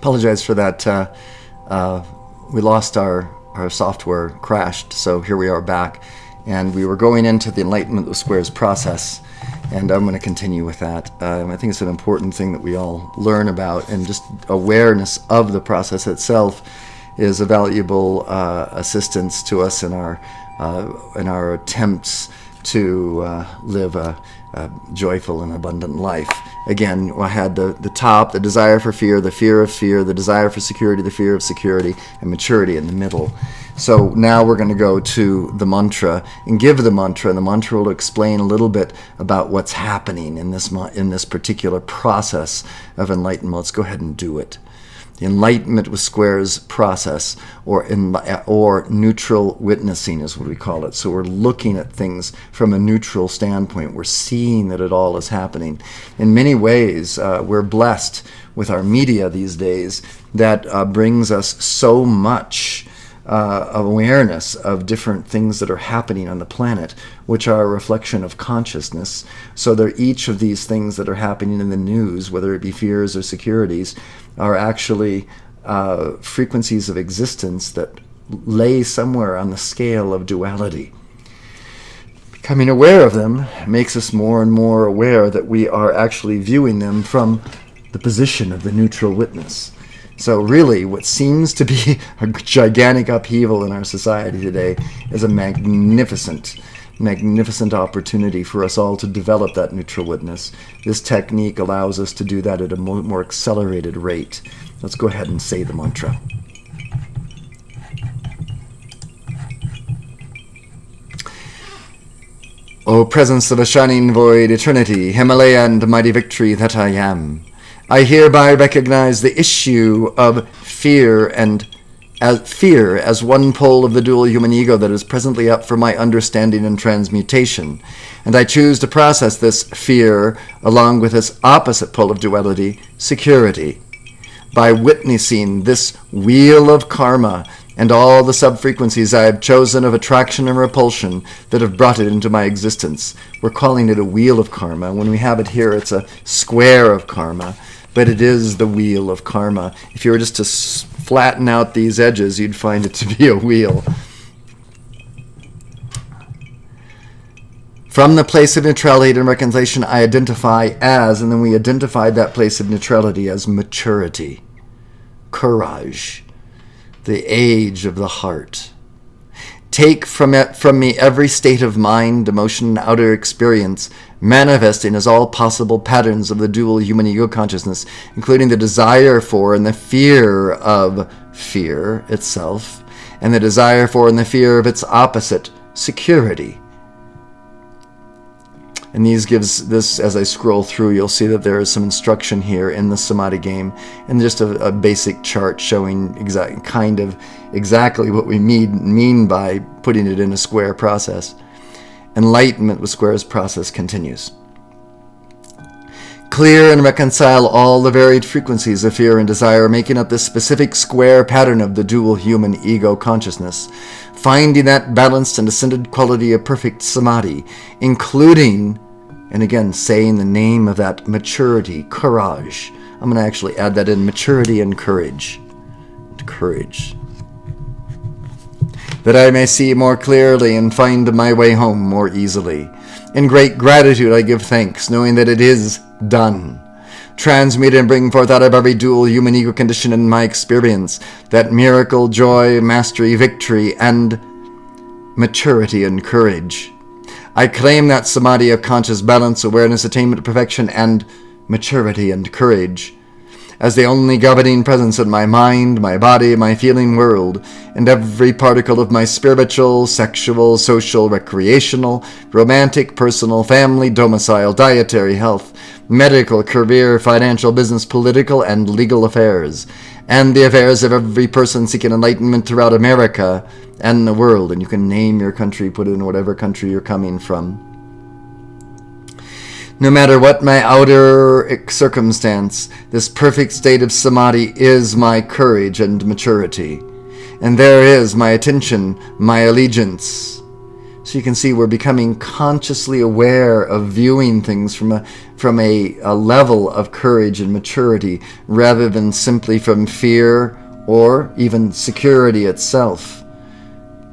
Apologize for that. We lost our software, crashed, so here we are back. And we were going into the Enlightenment with Squares process, and I'm going to continue with that. I think it's an important thing that we all learn about, and just awareness of the process itself is a valuable assistance to us in our attempts to live a joyful and abundant life. Again, I had the top, the desire for fear, the fear of fear, the desire for security, the fear of security, and maturity in the middle. So now we're going to go to the mantra and give the mantra, and the mantra will explain a little bit about what's happening in this particular process of enlightenment. Let's go ahead and do it. The Enlightenment with Squares process, or neutral witnessing is what we call it. So we're looking at things from a neutral standpoint. We're seeing that it all is happening. In many ways, we're blessed with our media these days that brings us so much awareness of different things that are happening on the planet, which are a reflection of consciousness. So each of these things that are happening in the news, whether it be fears or securities, are actually frequencies of existence that lay somewhere on the scale of duality. Becoming aware of them makes us more and more aware that we are actually viewing them from the position of the neutral witness. So really, what seems to be a gigantic upheaval in our society today is a magnificent opportunity for us all to develop that neutral witness. This technique allows us to do that at a more accelerated rate. Let's go ahead and say the mantra. O presence of a shining void, eternity, Himalaya and mighty victory that I am, I hereby recognize the issue of fear as one pole of the dual human ego that is presently up for my understanding and transmutation, and I choose to process this fear along with its opposite pole of duality, security, by witnessing this wheel of karma and all the sub-frequencies I have chosen of attraction and repulsion that have brought it into my existence. We're calling it a wheel of karma. When we have it here, it's a square of karma, but it is the wheel of karma. If you were just to flatten out these edges, you'd find it to be a wheel. From the place of neutrality and reconciliation, I identify as, and then we identified that place of neutrality as maturity, courage, the age of the heart. Take from me every state of mind, emotion, and outer experience, manifesting as all possible patterns of the dual human ego consciousness, including the desire for and the fear of fear itself, and the desire for and the fear of its opposite, security. And this, as I scroll through, you'll see that there is some instruction here in the Samadhi game, and just a basic chart showing exactly what we mean by putting it in a square process. Enlightenment with Squares process continues. Clear and reconcile all the varied frequencies of fear and desire, making up this specific square pattern of the dual human ego consciousness, finding that balanced and ascended quality of perfect samadhi, including, and again, saying the name of that maturity, courage. I'm going to actually add that in, maturity and courage. Courage. That I may see more clearly and find my way home more easily. In great gratitude I give thanks, knowing that it is done. Transmute and bring forth out of every dual human ego condition in my experience that miracle, joy, mastery, victory, and maturity and courage. I claim that samadhi of conscious balance, awareness, attainment, perfection, and maturity and courage as the only governing presence in my mind, my body, my feeling world, and every particle of my spiritual, sexual, social, recreational, romantic, personal, family, domicile, dietary, health, medical, career, financial, business, political, and legal affairs, and the affairs of every person seeking enlightenment throughout America and the world. And you can name your country, put it in whatever country you're coming from. No matter what my outer circumstance, this perfect state of samadhi is my courage and maturity. And there is my attention, my allegiance. So you can see we're becoming consciously aware of viewing things from a level of courage and maturity rather than simply from fear or even security itself.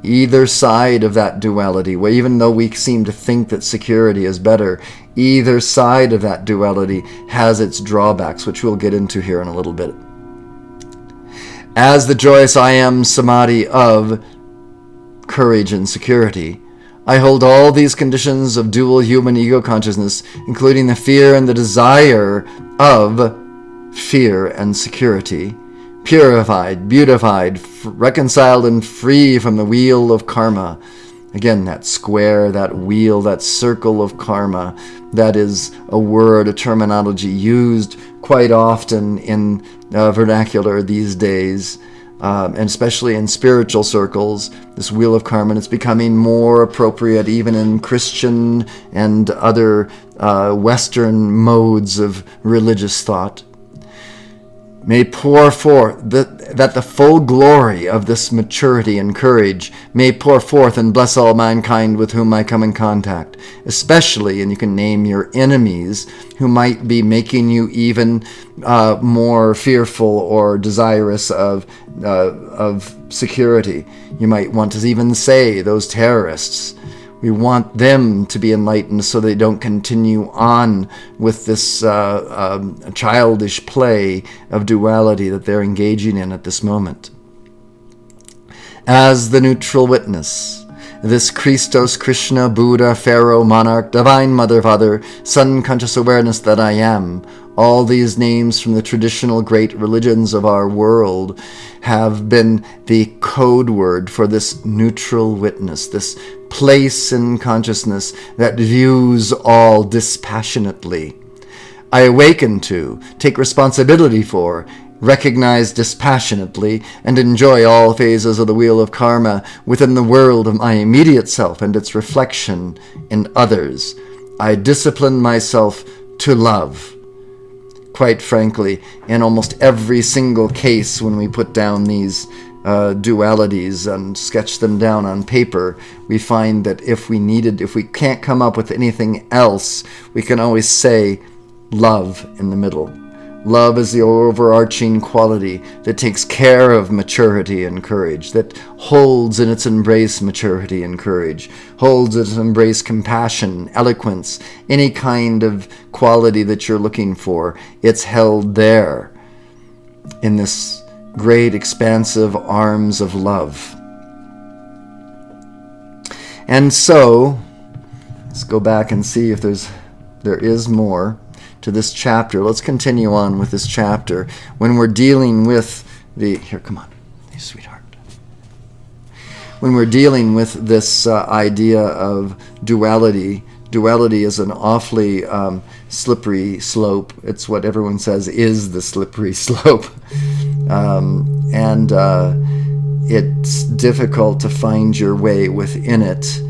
Either side of that duality, where even though we seem to think that security is better, either side of that duality has its drawbacks, which we'll get into here in a little bit. As the joyous I am Samadhi of courage and security, I hold all these conditions of dual human ego consciousness, including the fear and the desire of fear and security, purified, beautified, reconciled, and free from the wheel of karma. Again, that square, that wheel, that circle of karma, that is a word, a terminology used quite often in vernacular these days, and especially in spiritual circles, this wheel of karma. And it's becoming more appropriate even in Christian and other Western modes of religious thought. May pour forth, that the full glory of this maturity and courage may pour forth and bless all mankind with whom I come in contact, especially, and you can name your enemies, who might be making you even more fearful or desirous of security. You might want to even say those terrorists. We want them to be enlightened so they don't continue on with this childish play of duality that they're engaging in at this moment. As the neutral witness, this Christos, Krishna, Buddha, Pharaoh, Monarch, Divine Mother, Father, Sun, conscious awareness that I am, all these names from the traditional great religions of our world have been the code word for this neutral witness, this place in consciousness that views all dispassionately. I awaken to, take responsibility for, recognize dispassionately, and enjoy all phases of the wheel of karma within the world of my immediate self and its reflection in others. I discipline myself to love. Quite frankly, in almost every single case when we put down these dualities and sketch them down on paper, we find that if we can't come up with anything else, we can always say love in the middle. Love is the overarching quality that takes care of maturity and courage, that holds in its embrace maturity and courage, holds in its embrace compassion, eloquence, any kind of quality that you're looking for. It's held there in this great expansive arms of love. And so, let's go back and see if there is more to this chapter. Let's continue on with this chapter. When we're dealing with here, come on, sweetheart. When we're dealing with this idea of duality is an awfully slippery slope. It's what everyone says is the slippery slope. And it's difficult to find your way within it.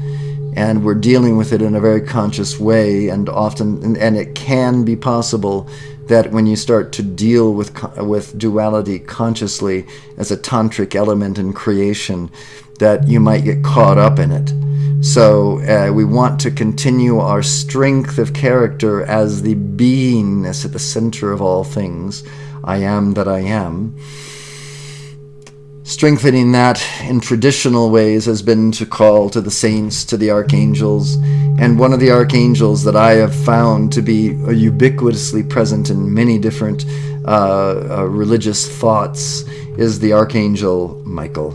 And we're dealing with it in a very conscious way, and often, and it can be possible that when you start to deal with duality consciously as a tantric element in creation, that you might get caught up in it. So we want to continue our strength of character as the beingness at the center of all things. I am that I am. Strengthening that in traditional ways has been to call to the saints, to the archangels. And one of the archangels that I have found to be ubiquitously present in many different religious thoughts is the Archangel Michael.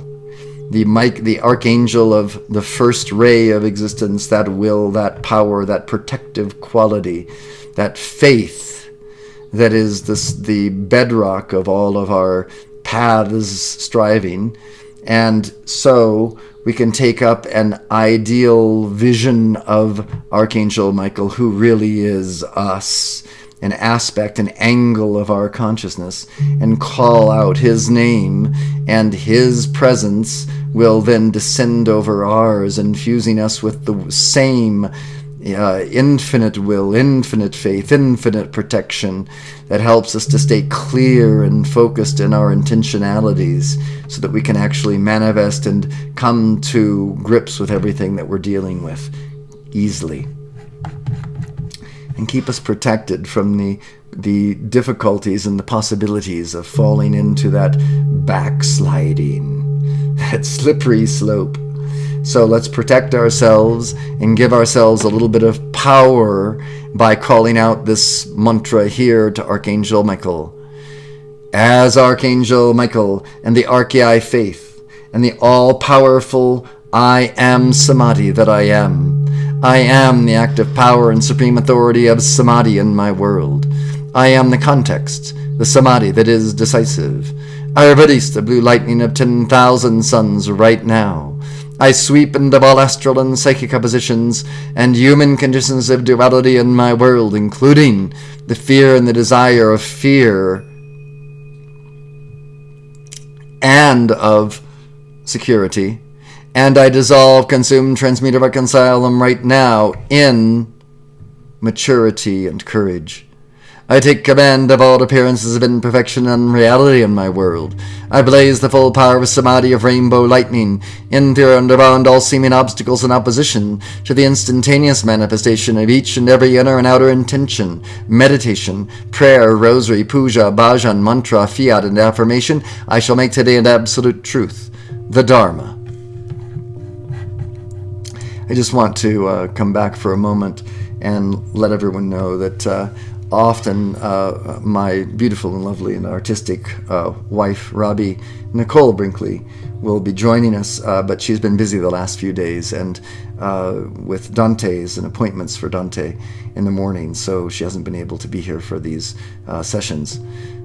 The archangel of the first ray of existence, that will, that power, that protective quality, that faith that is the bedrock of all of our paths striving. And so we can take up an ideal vision of Archangel Michael, who really is us, an aspect, an angle of our consciousness, and call out his name, and his presence will then descend over ours, infusing us with the same infinite will, infinite faith, infinite protection that helps us to stay clear and focused in our intentionalities so that we can actually manifest and come to grips with everything that we're dealing with easily. And keep us protected from the difficulties and the possibilities of falling into that backsliding, that slippery slope. So let's protect ourselves and give ourselves a little bit of power by calling out this mantra here to Archangel Michael. As Archangel Michael and the Archei faith and the all-powerful I am Samadhi that I am the active power and supreme authority of Samadhi in my world. I am the context, the Samadhi that is decisive. I release the blue lightning of 10,000 suns right now. I sweep into all astral and psychic oppositions and human conditions of duality in my world, including the fear and the desire of fear and of security. And I dissolve, consume, transmute, or reconcile them right now in maturity and courage. I take command of all appearances of imperfection and reality in my world. I blaze the full power of Samadhi of rainbow lightning, in, through, and around all seeming obstacles and opposition, to the instantaneous manifestation of each and every inner and outer intention, meditation, prayer, rosary, puja, bhajan, mantra, fiat, and affirmation I shall make today an absolute truth, the Dharma. I just want to come back for a moment and let everyone know that often my beautiful and lovely and artistic wife, Robbie, Nicole Brinkley, will be joining us, but she's been busy the last few days and with Dante's and appointments for Dante in the morning, so she hasn't been able to be here for these sessions.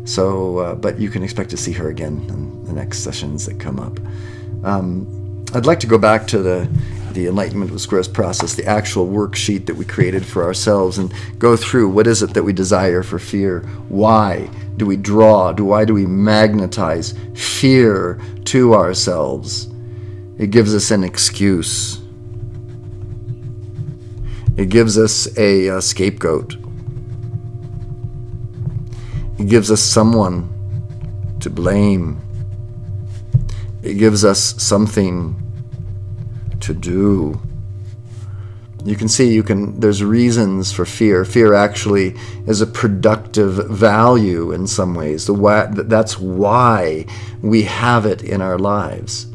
So, but you can expect to see her again in the next sessions that come up. I'd like to go back to the Enlightenment with Squares process, the actual worksheet that we created for ourselves, and go through what is it that we desire for fear. Why do we draw? Why do we magnetize fear to ourselves? It gives us an excuse. It gives us a scapegoat. It gives us someone to blame. It gives us something to do. You can see, there's reasons for fear. Fear actually is a productive value in some ways. That's why we have it in our lives.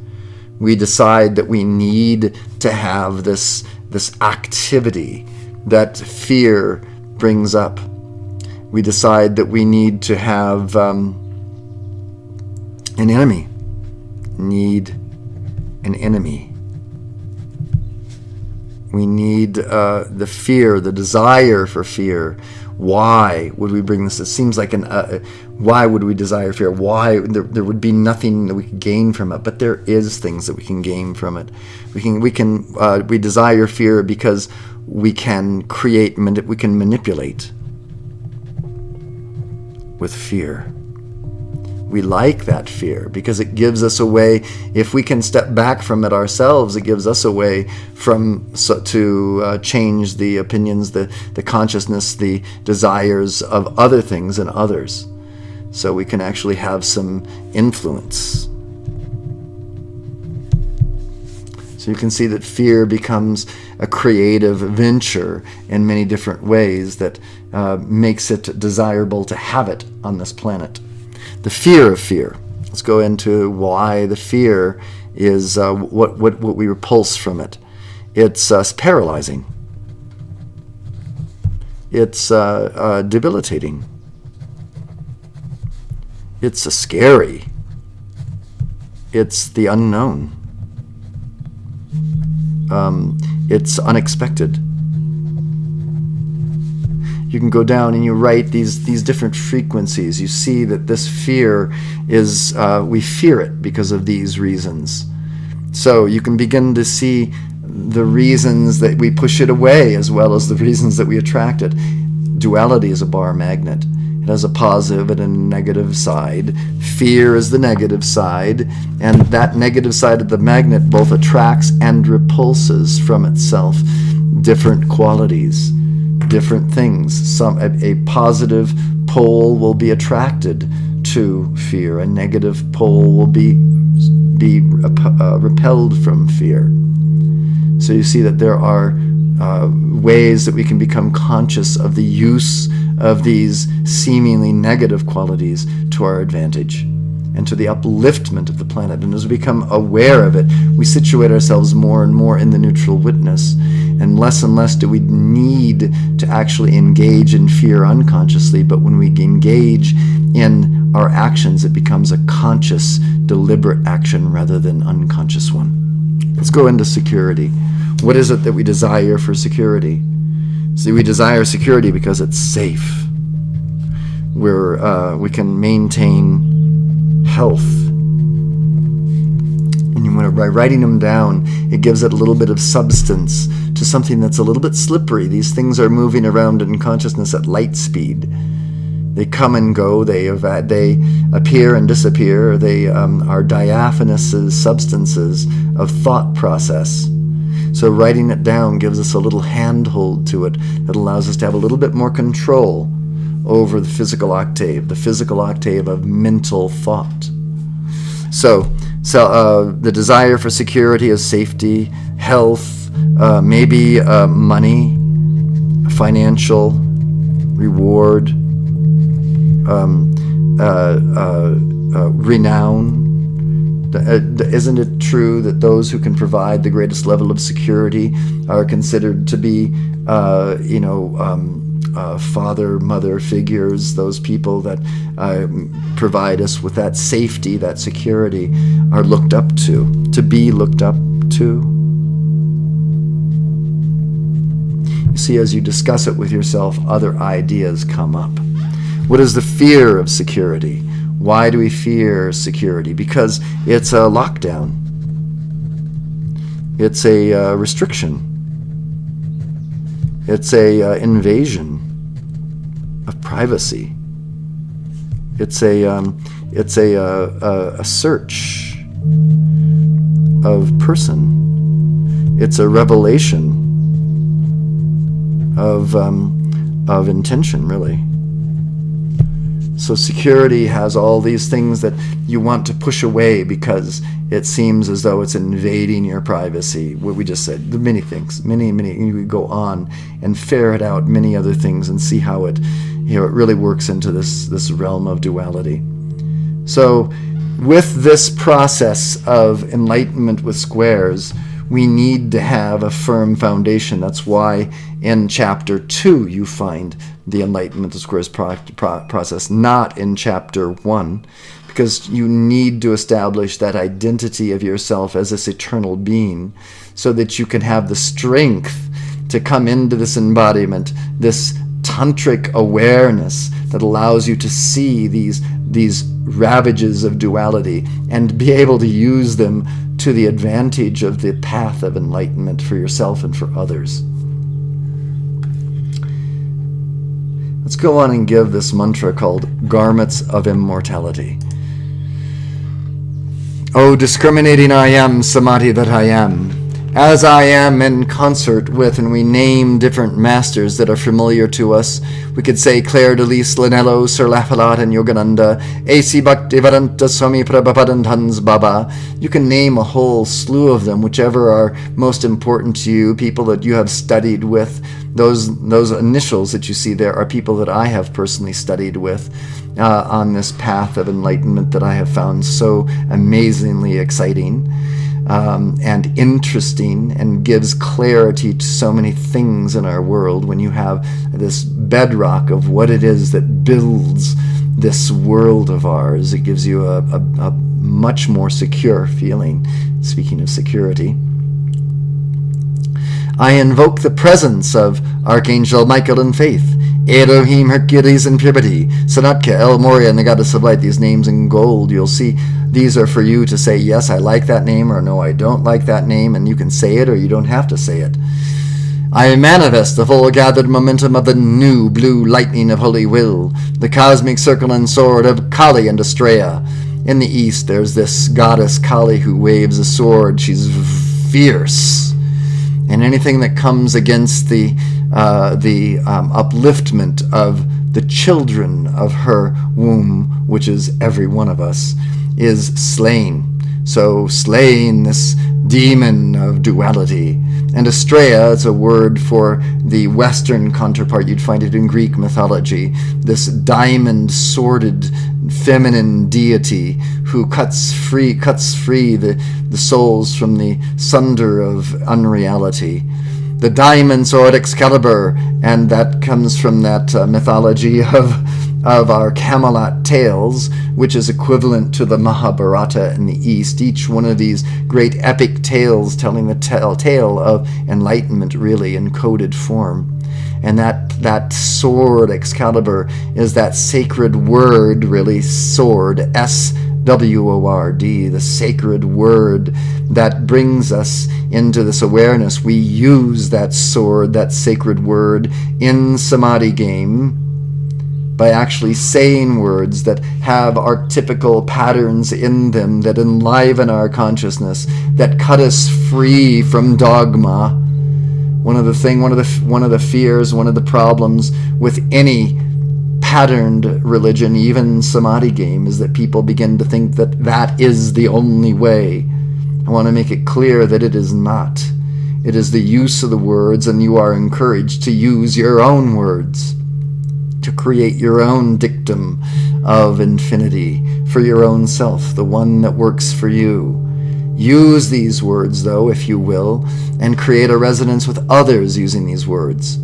We decide that we need to have this activity that fear brings up. We decide that we need to have an enemy. Need an enemy. We need the fear, the desire for fear. Why would we bring this? It seems like why would we desire fear? Why there would be nothing that we could gain from it, but there is things that we can gain from it. We desire fear because we can we can manipulate with fear. We like that fear because it gives us a way, if we can step back from it ourselves, it gives us a way to change the opinions, the consciousness, the desires of other things and others. So we can actually have some influence. So you can see that fear becomes a creative venture in many different ways that makes it desirable to have it on this planet. The fear of fear. Let's go into why the fear is what we repulse from it. It's paralyzing. It's debilitating. It's scary. It's the unknown. It's unexpected. You can go down and you write these different frequencies. You see that this fear is, we fear it because of these reasons. So you can begin to see the reasons that we push it away as well as the reasons that we attract it. Duality is a bar magnet. It has a positive and a negative side. Fear is the negative side, and that negative side of the magnet both attracts and repulses from itself. different qualities, different things. A positive pole will be attracted to fear. A negative pole will be repelled from fear. So you see that there are ways that we can become conscious of the use of these seemingly negative qualities to our advantage and to the upliftment of the planet. And as we become aware of it, we situate ourselves more and more in the neutral witness, and less do we need to actually engage in fear unconsciously. But when we engage in our actions, it becomes a conscious, deliberate action rather than unconscious one. Let's go into security. What is it that we desire for security? See, we desire security because it's safe. We can maintain health. And by writing them down, it gives it a little bit of substance to something that's a little bit slippery. These things are moving around in consciousness at light speed. They come and go. They appear and disappear. They are diaphanous substances of thought process. So writing it down gives us a little handhold to it that allows us to have a little bit more control over the physical octave of mental thought. So the desire for security is safety, health, maybe money, financial reward, renown. Isn't it true that those who can provide the greatest level of security are considered to be, father, mother figures? Those people that provide us with that safety, that security, are looked up to be looked up to. You see, as you discuss it with yourself, other ideas come up. What is the fear of security? Why do we fear security? Because it's a lockdown. It's a restriction. It's a invasion of privacy. It's a search of person. It's a revelation of intention, really. So security has all these things that you want to push away because it seems as though it's invading your privacy. What we just said, the many things, many, you could go on and ferret out many other things and see how it really works into this realm of duality. So with this process of enlightenment with squares, we need to have a firm foundation. That's why in chapter 2 you find the enlightenment of squares process, not in chapter 1, because you need to establish that identity of yourself as this eternal being so that you can have the strength to come into this embodiment, this tantric awareness that allows you to see these ravages of duality and be able to use them to the advantage of the path of enlightenment for yourself and for others. Let's go on and give this mantra called Garments of Immortality. O discriminating I am, Samadhi that I am, as I am in concert with, and we name different masters that are familiar to us. We could say Claire de Lis, Linello, Sir Lafalat, and Yogananda, A.C. Bhaktivedanta Swami Prabhupada, Hans Baba. You can name a whole slew of them, whichever are most important to you, people that you have studied with. Those initials that you see there are people that I have personally studied with on this path of enlightenment that I have found so amazingly exciting. And interesting, and gives clarity to so many things in our world when you have this bedrock of what it is that builds this world of ours. It gives you a much more secure feeling. Speaking of security, I invoke the presence of Archangel Michael in faith, Elohim, Hercules in purity, Sanatka, El Moria, and the goddess of light. These names in gold, you'll see these are for you to say, yes, I like that name, or no, I don't like that name, and you can say it or you don't have to say it. I manifest the full gathered momentum of the new blue lightning of holy will, the cosmic circle and sword of Kali and Astrea. In the east, there's this goddess Kali who waves a sword. She's fierce. And anything that comes against the upliftment of the children of her womb, which is every one of us, is slain. So slaying this demon of duality. And Astrea is a word for the Western counterpart. You'd find it in Greek mythology. This diamond sworded feminine deity who cuts free the souls from the sunder of unreality. The diamond sword Excalibur, and that comes from that mythology of our Camelot tales, which is equivalent to the Mahabharata in the East. Each one of these great epic tales telling the tale of enlightenment, really, in coded form. And that sword, Excalibur, is that sacred word, really, sword, S-W-O-R-D, the sacred word that brings us into this awareness. We use that sword, that sacred word, in Samadhi game, by actually saying words that have archetypical patterns in them that enliven our consciousness, that cut us free from dogma. One of the fears, one of the problems with any patterned religion, even Samadhi game, is that people begin to think that that is the only way. I want to make it clear that it is not. It is the use of the words, and you are encouraged to use your own words, to create your own dictum of infinity for your own self, the one that works for you. Use these words, though, if you will, and create a resonance with others using these words.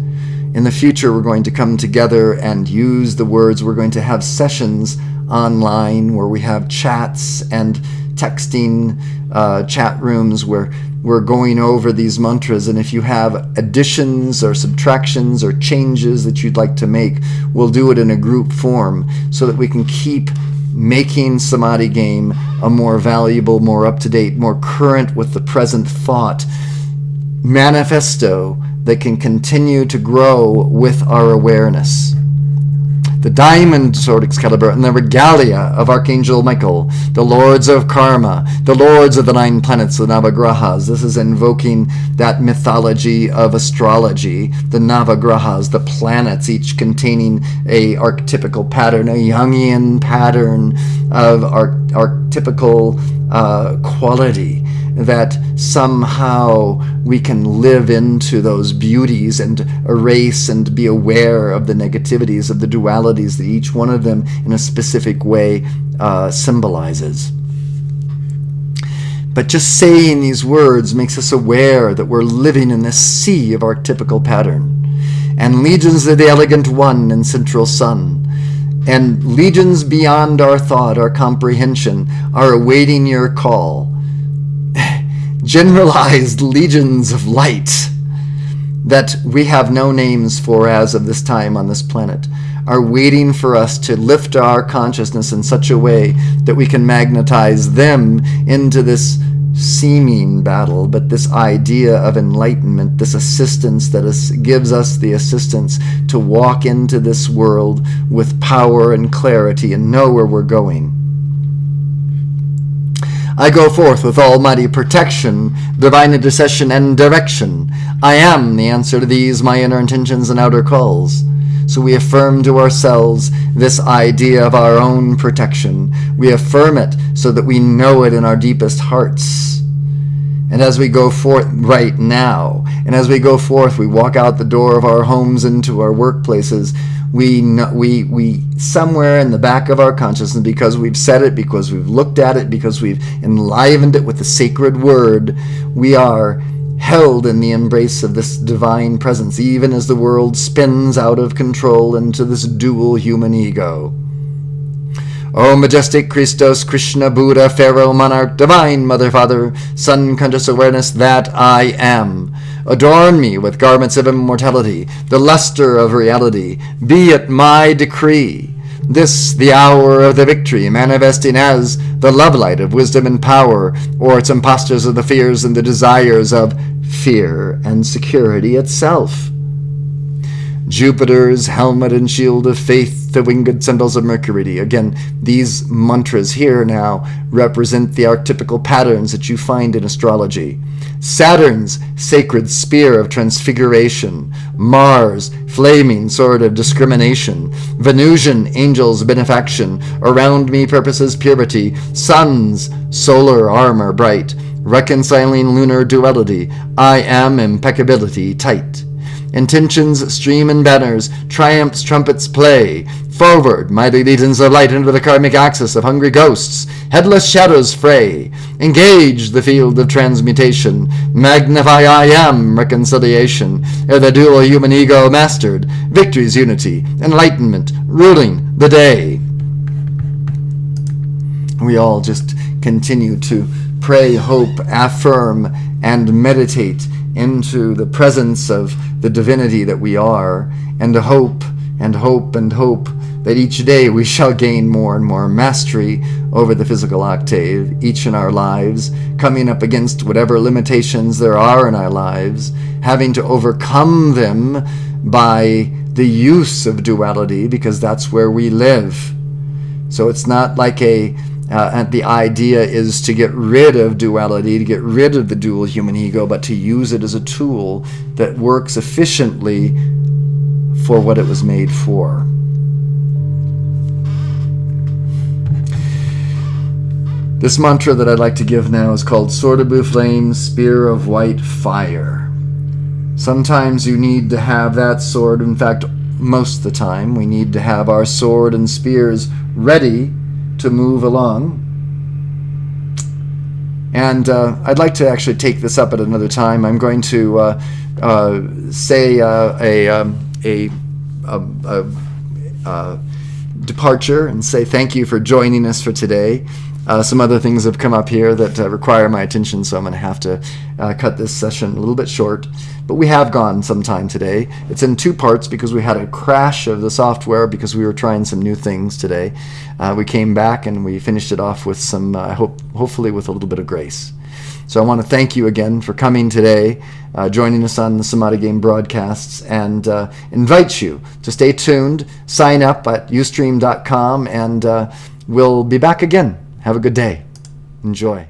In the future, we're going to come together and use the words. We're going to have sessions online where we have chats and texting chat rooms where we're going over these mantras, and if you have additions or subtractions or changes that you'd like to make, we'll do it in a group form so that we can keep making Samadhi game a more valuable, more up-to-date, more current with the present thought manifesto that can continue to grow with our awareness. The diamond sword Excalibur and the regalia of Archangel Michael, the lords of karma, the lords of the 9 planets, the Navagrahas. This is invoking that mythology of astrology, the Navagrahas, the planets, each containing a archetypical pattern, a Jungian pattern of archetypical quality, that somehow we can live into those beauties and erase and be aware of the negativities, of the dualities that each one of them in a specific way symbolizes. But just saying these words makes us aware that we're living in this sea of archetypical pattern. And legions of the elegant one and central sun, and legions beyond our thought, our comprehension, are awaiting your call. Generalized legions of light that we have no names for as of this time on this planet are waiting for us to lift our consciousness in such a way that we can magnetize them into this seeming battle, but this idea of enlightenment, this assistance that gives us the assistance to walk into this world with power and clarity and know where we're going. I go forth with almighty protection, divine intercession, and direction. I am the answer to these, my inner intentions and outer calls. So we affirm to ourselves this idea of our own protection. We affirm it so that we know it in our deepest hearts. And as we go forth right now, and as we go forth, we walk out the door of our homes into our workplaces, we somewhere in the back of our consciousness, because we've said it, because we've looked at it, because we've enlivened it with the sacred word, we are held in the embrace of this divine presence, even as the world spins out of control into this dual human ego. O majestic Christos, Krishna, Buddha, Pharaoh, Monarch, Divine Mother, Father, Son, Conscious Awareness, that I am. Adorn me with garments of immortality, the luster of reality. Be it my decree. This, the hour of the victory, manifesting as the love light of wisdom and power, or its impostors of the fears and the desires of fear and security itself. Jupiter's helmet and shield of faith, the winged sandals of Mercury. Again, these mantras here now represent the archetypical patterns that you find in astrology. Saturn's sacred spear of transfiguration. Mars, flaming sword of discrimination. Venusian angels benefaction. Around me purposes purity. Sun's solar armor bright. Reconciling lunar duality. I am impeccability tight. Intentions stream in banners, triumphs trumpets play. Forward, mighty legions of light into the karmic axis of hungry ghosts. Headless shadows fray. Engage the field of transmutation. Magnify I am reconciliation. Ere the dual human ego mastered. Victory's unity, enlightenment, ruling the day. We all just continue to pray, hope, affirm, and meditate into the presence of the divinity that we are, and hope and hope and hope that each day we shall gain more and more mastery over the physical octave, each in our lives, coming up against whatever limitations there are in our lives, having to overcome them by the use of duality, because that's where we live. So it's not like the idea is to get rid of duality, to get rid of the dual human ego, but to use it as a tool that works efficiently for what it was made for. This mantra that I'd like to give now is called Sword of Blue Flame, Spear of White Fire. Sometimes you need to have that sword. In fact, most of the time, we need to have our sword and spears ready to move along. And I'd like to actually take this up at another time. I'm going to say a departure and say thank you for joining us for today. Some other things have come up here that require my attention, so I'm going to have to cut this session a little bit short. But we have gone some time today. It's in two parts because we had a crash of the software because we were trying some new things today. We came back and we finished it off with some, hopefully with a little bit of grace. So I want to thank you again for coming today, joining us on the Samadhi Game broadcasts, and invite you to stay tuned, sign up at ustream.com, and we'll be back again. Have a good day. Enjoy.